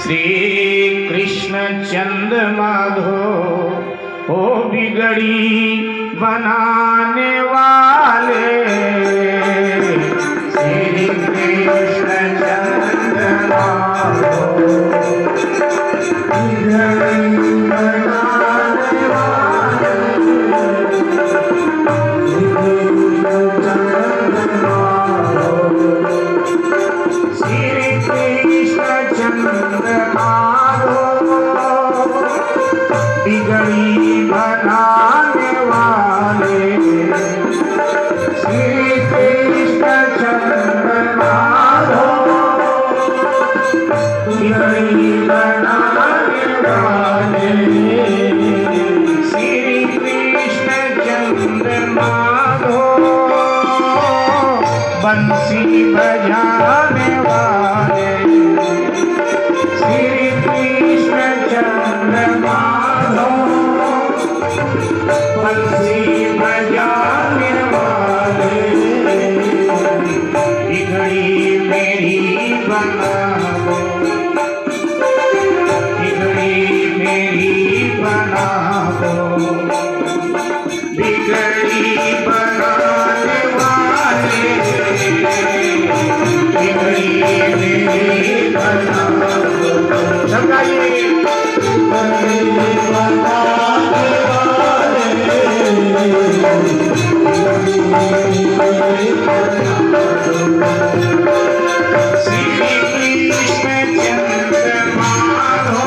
श्री कृष्ण चंद्र माधो ओ बिगड़ी बनाने वाले, श्री कृष्ण चंद्र माधो बिगड़ी बनाने वाले, श्री कृष्ण चंद्र माधो बिगड़ी बनाने वाले, श्री कृष्ण चंद्र माधो बिगड़ी बनाने वाले, श्री कृष्ण चंद्र माधो बंसी बजाने वाले, श्री कृष्ण चंद्र माधो बंसी बजाने वाले, बिगड़ी मेरी बना दो, बिगड़ी मेरी बना दो, बिगड़ी बनाने वाले, बिगड़ी मेरी बना दो। सब गाइए। बिगड़ी बनाने वाले, श्री कृष्ण चंद्र माधो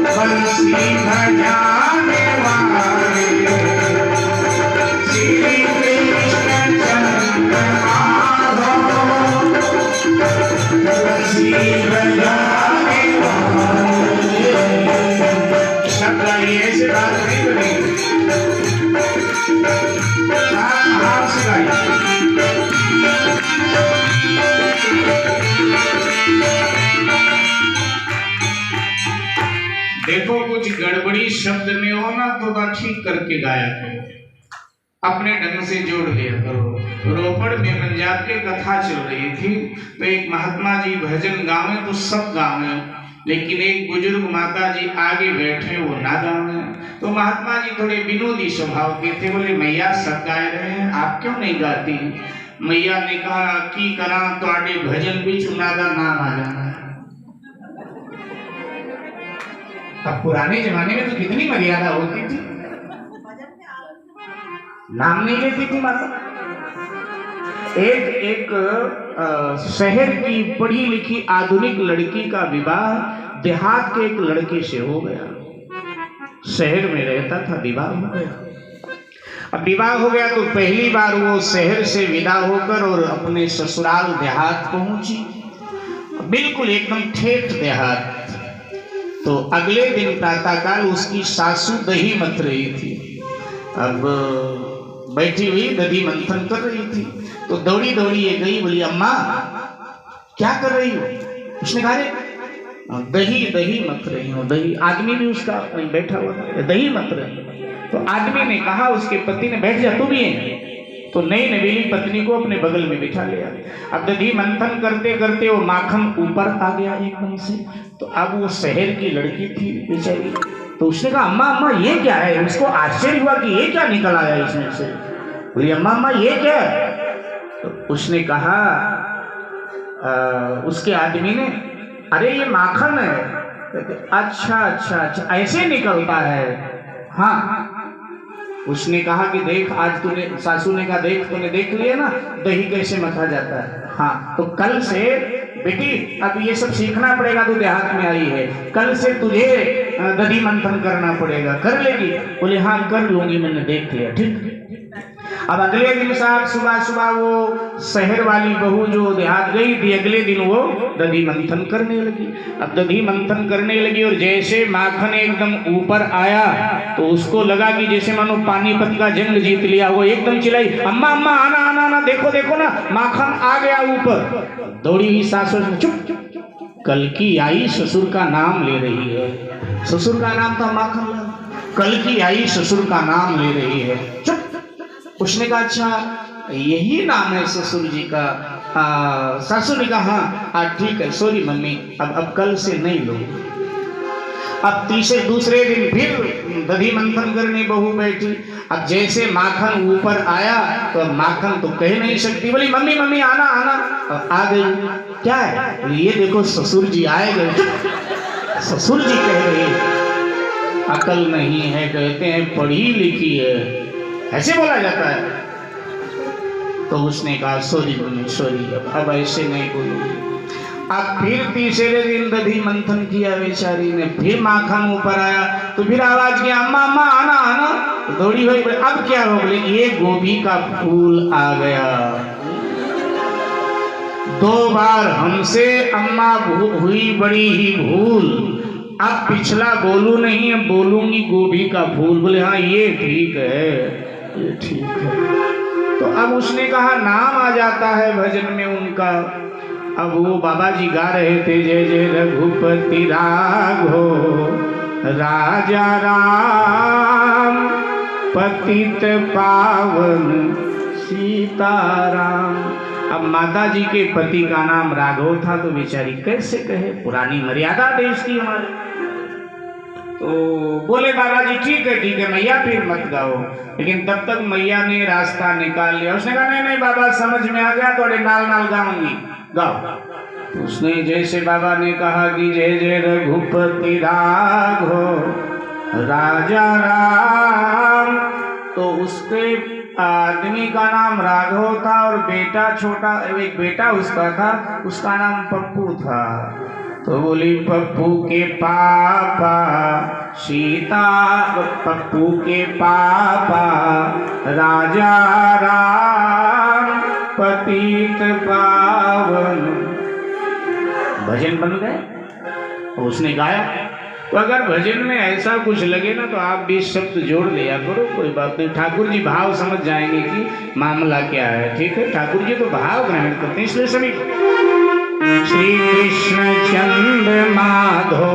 बंसी बजाने वाले, श्री कृष्ण चंद्र माधो बंसी बजाने वाले। सब गाइए, ऐसे बात नहीं बनेगी। हाथ से गाइए। देखो कुछ गड़बड़ी शब्द में हो ना तो ठीक करके गाया करो, अपने ढंग से जोड़ लिया करो। रोपड़ में पंजाब के कथा चल रही थी तो एक महात्मा जी भजन गावे तो सब गावे, लेकिन एक बुजुर्ग माता जी आगे बैठे वो ना गावे। तो महात्मा जी थोड़े विनोदी स्वभाव के थे, बोले मैया सब गा रहे हैं आप क्यों नहीं गाती। मैया ने कहा की करा तो आगे भजन भी चुनादा नाम आ जाना है। अब पुराने जमाने में तो कितनी मर्यादा होती थी, नाम नहीं लेती थी माता। एक शहर की पढ़ी लिखी आधुनिक लड़की का विवाह देहात के एक लड़के से हो गया। शहर में रहता था, विवाह हो गया। अब विवाह हो गया तो पहली बार वो शहर से विदा होकर और अपने ससुराल देहात पहुंची, बिल्कुल एकदम ठेठ देहात। तो अगले दिन प्रातःकाल उसकी सासू दही मथ रही थी। अब बैठी हुई दही मंथन कर रही थी तो दौड़ी दौड़ी ये गई, बोली अम्मा क्या कर रही हो। उसने कहा दही दही मथ रही हूँ। दही आदमी भी उसका वहीं बैठा हुआ था, दही मथ रही। तो आदमी ने कहा, उसके पति ने, बैठ जा तू भी है। तो नई नवेली पत्नी को अपने बगल में बिठा लिया। अब दही मंथन करते करते वो माखन ऊपर आ गया एकदम से। तो अब वो शहर की लड़की थी बेचारी, तो उसने कहा अम्मा अम्मा ये क्या है। उसको आश्चर्य हुआ कि ये क्या निकल आया इसमें से। बोली अम्मा अम्मा ये क्या है। तो उसने कहा उसके आदमी ने, अरे ये माखन है। अच्छा अच्छा अच्छा ऐसे निकलता है। हाँ। उसने कहा कि देख आज तूने, सासू ने कहा देख तूने देख लिया ना दही कैसे मथा जाता है। हाँ तो कल से बेटी अब ये सब सीखना पड़ेगा, तू देहात में आई है, कल से तुझे दही मंथन करना पड़ेगा। कर लेगी। बोले हाँ कर लूंगी, मैंने देख लिया ठीक। अब अगले दिन साहब सुबह सुबह वो शहर वाली बहू जो देहात गई थी, अगले दिन वो दधी मंथन करने लगी। अब दधी मंथन करने लगी और जैसे माखन एकदम ऊपर आया तो उसको लगा कि जैसे मानो पानीपत का जंग जीत लिया। वो एकदम चिल्लाई, अम्मा अम्मा आना आना आना, देखो देखो ना माखन आ गया ऊपर। दौड़ी हुई सासू ने, चुप चुप, कल की आई ससुर का नाम ले रही है। ससुर का नाम था माखन लाल। कल की आई ससुर का नाम ले रही है, चुप। उसने कहा अच्छा यही नाम है ससुर जी का। सासू ने कहा हाँ ठीक है, सॉरी मम्मी, अब कल से नहीं लो। अब दूसरे दिन फिर दधी मंथन करने बहू बैठी। अब जैसे माखन ऊपर आया तो माखन तो कह नहीं सकती, बोली मम्मी मम्मी आना आना। आ गई, क्या है? ये देखो ससुर जी आए गए। ससुर जी कह रहे अकल नहीं है, कहते हैं पढ़ी लिखी है, ऐसे बोला जाता है। तो उसने कहा सॉरी मम्मी सॉरी, अब ऐसे नहीं बोलूंगी। अब फिर तीसरे दिन दधी मंथन किया बेचारी ने, फिर माखन ऊपर आया तो फिर आवाज किया अम्मा अम्मा आना आना। तो दौड़ी हुई, अब क्या हो? बोले ये गोभी का फूल आ गया। 2 बार हमसे अम्मा हुई बड़ी ही भूल, अब पिछला बोलू नहीं, अब बोलूंगी गोभी का फूल। बोले हाँ ये ठीक है, ये ठीक है। तो अब उसने कहा नाम आ जाता है भजन में उनका। अब वो बाबा जी गा रहे थे जय जय रघुपति राघो राजा राम पतित पावन सीताराम। अब माता जी के पति का नाम राघव था, तो बेचारी कैसे कहे, पुरानी मर्यादा देश की हमारे। तो बोले बाबा जी ठीक है मैया फिर मत गाओ। लेकिन तब तक मैया ने रास्ता निकाल लिया। उसने कहा नहीं नहीं बाबा समझ में आ गया, थोड़े नाल नाल गाऊंगी, गाओ। उसने जैसे बाबा ने कहा कि जय जय रघुपति राघव राजा राम, तो उसके आदमी का नाम राघव था और बेटा छोटा एक बेटा उसका था, उसका नाम पप्पू था। तो बोली पप्पू के पापा सीता, पप्पू के पापा राजा राम पतित पावन। भजन बन गए। उसने गाया। तो अगर भजन में ऐसा कुछ लगे ना तो आप भी शब्द जोड़ लिया करो, कोई बात नहीं। ठाकुर जी भाव समझ जाएंगे कि मामला क्या है, ठीक है। ठाकुर जी तो भाव ग्रहण करते हैं, इसलिए सभी श्री कृष्ण चंद्र माधो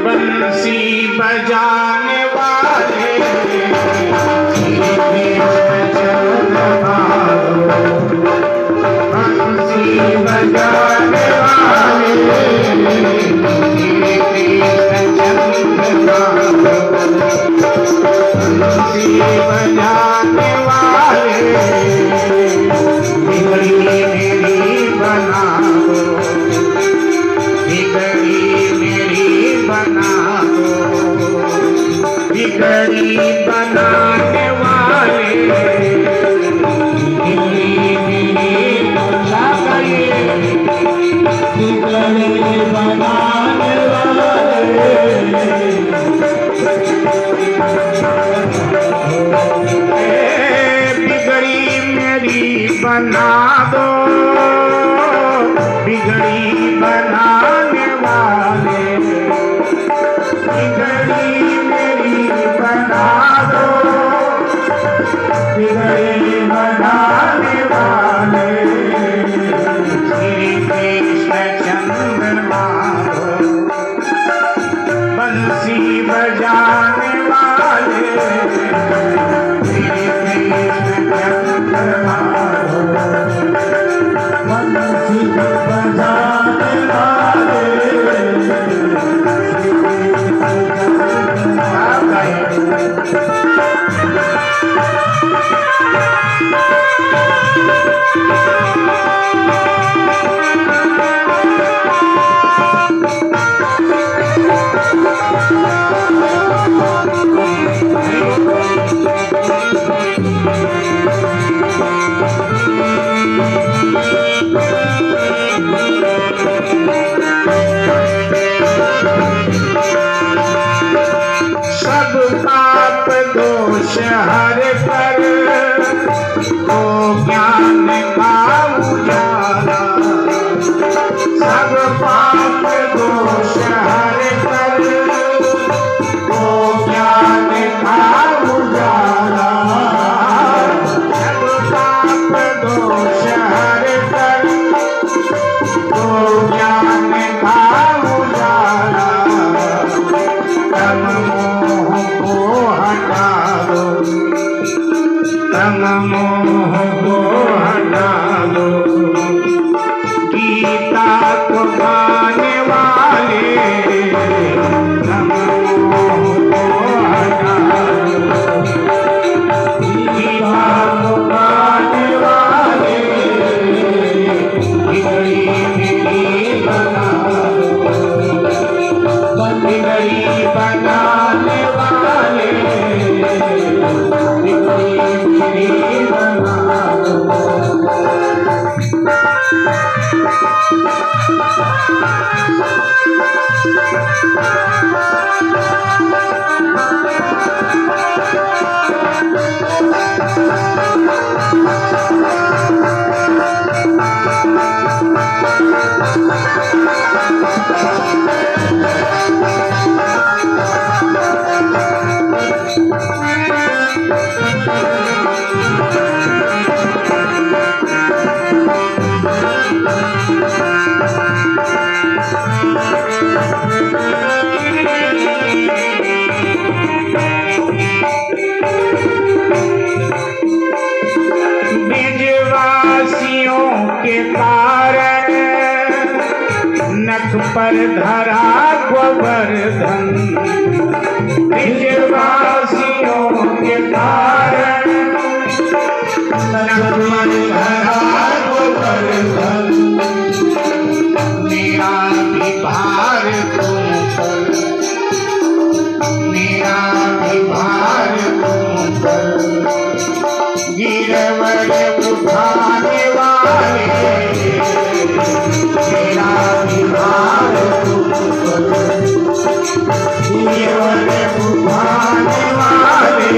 बंसी बजाने वाले, श्री कृष्ण चंद्र माधो बंसी बजाने वाले, श्री कृष्ण चंद्र माधो बंसी बजाने वाले, बिगड़ी मेरी बना दो, बिगड़ी मेरी बना दो, बिगड़ी बनाने वाले, बिगड़ी मेरी बना गए, बिगड़ी बनाने वाले, बिगड़ी मेरी बना दो, बिगड़ी बनाने वाले, बिगड़ी मेरी बना दो, बिगड़ी बनाने वाले, श्री कृष्ण चंद्र माधो बंसी बजाने वाले, श्री कृष्ण चंद्र माधो बंसी बजाने वाले, पर धरा गोवर्धन, ब्रिजवासियों के कारण नख पर धरा गोवर्धन। मेरा भी भार तुम पर, मेरा भी भार तुम पर, गिरवर उठाने वाले मेरा भी भार तुम पर, गिरवर उठाने वाले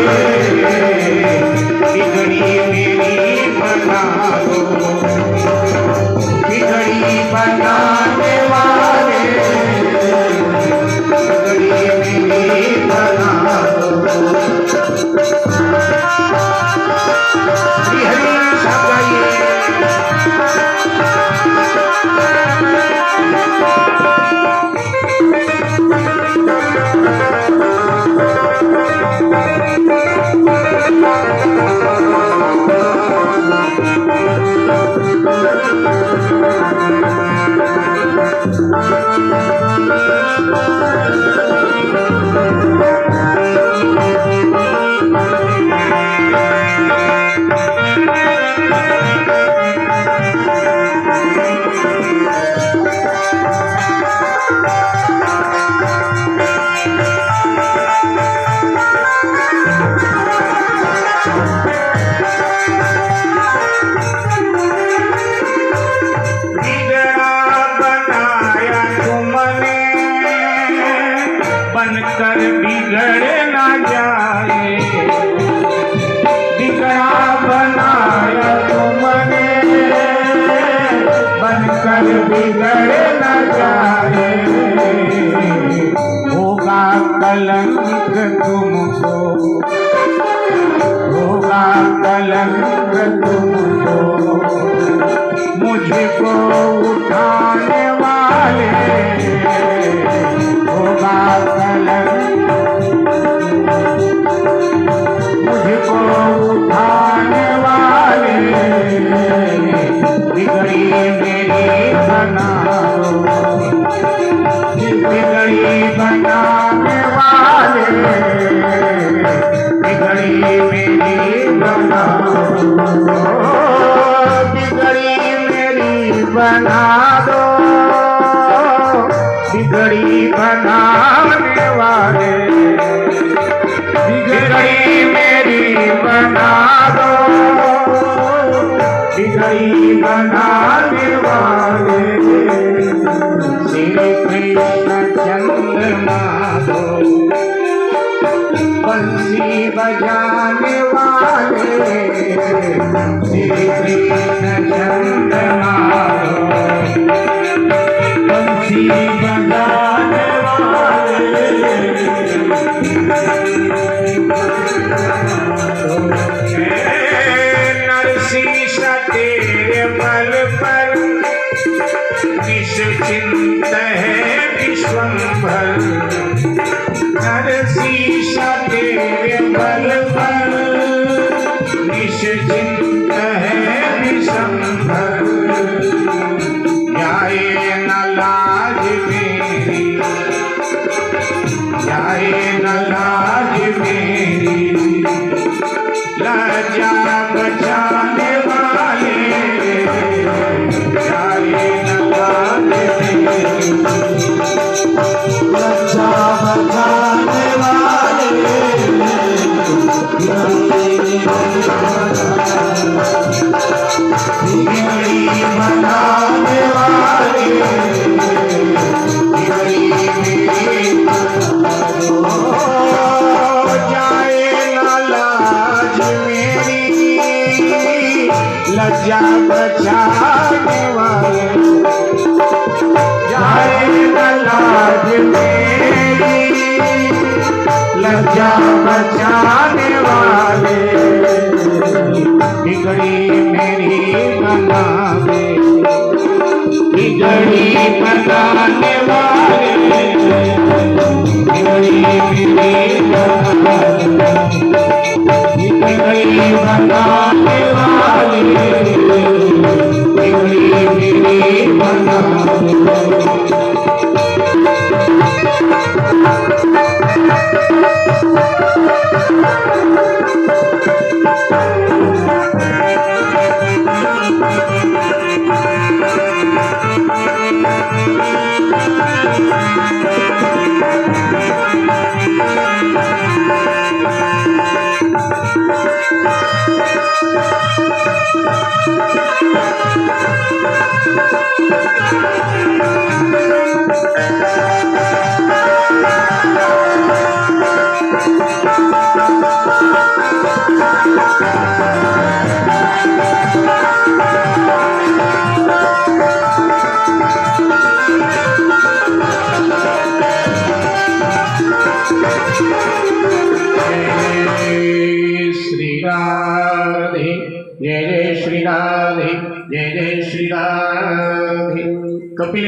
बिगड़ी मेरी बना दो, बिगड़ी बनाने वाले बिगड़ी मेरी बना दो। हरि सब गाइए। बनकर बिगड़ ना जाए, बिगड़ा बनाया तुमने, बनकर बिगड़ ना जाए। होगा कलंक तुमको, होगा कलंक तुमको, मुझको उठाने वाले होगा कलंक, मुझको उठाने वाले बिगड़ी मेरी बना दो, बिगड़ी बनाने वाले बिगड़ी मेरी बना दो, बिगड़ी मेरी बना दो, बिगड़ी बनाने वाले बिगड़ी मेरी बना दो, बिगड़ी बनाने वाले श्री कृष्ण चंद्रमा दो, बंसी बजाने वाले श्री कृष्ण चंद्रमा दो, बंसी बजाने वाले नरसिंह तेरे बल पर निश्चिंत है विश्वंभर, नरसिंह तेरे बल पर निश्चिंत है विश्वंभर। जाए न लाज मेरी, जाए न लाज मेरी, लज्जा बचाने वाले जाए न लाज मेरी, लज्जा बचाने वाले बिगड़ी बनाने वाले लज्जा बचाने वाले, जाए न लाज मेरी, लज्जा बचाने वाले, बिगड़ी मेरी बना दे, बिगड़ी बनाने वाले, बिगड़ी मेरी बना दे, बिगड़ी बनाने वाले, बिगड़ी मेरी बना दे। जय जय श्री राधे, जय जय श्री राधे। कपिल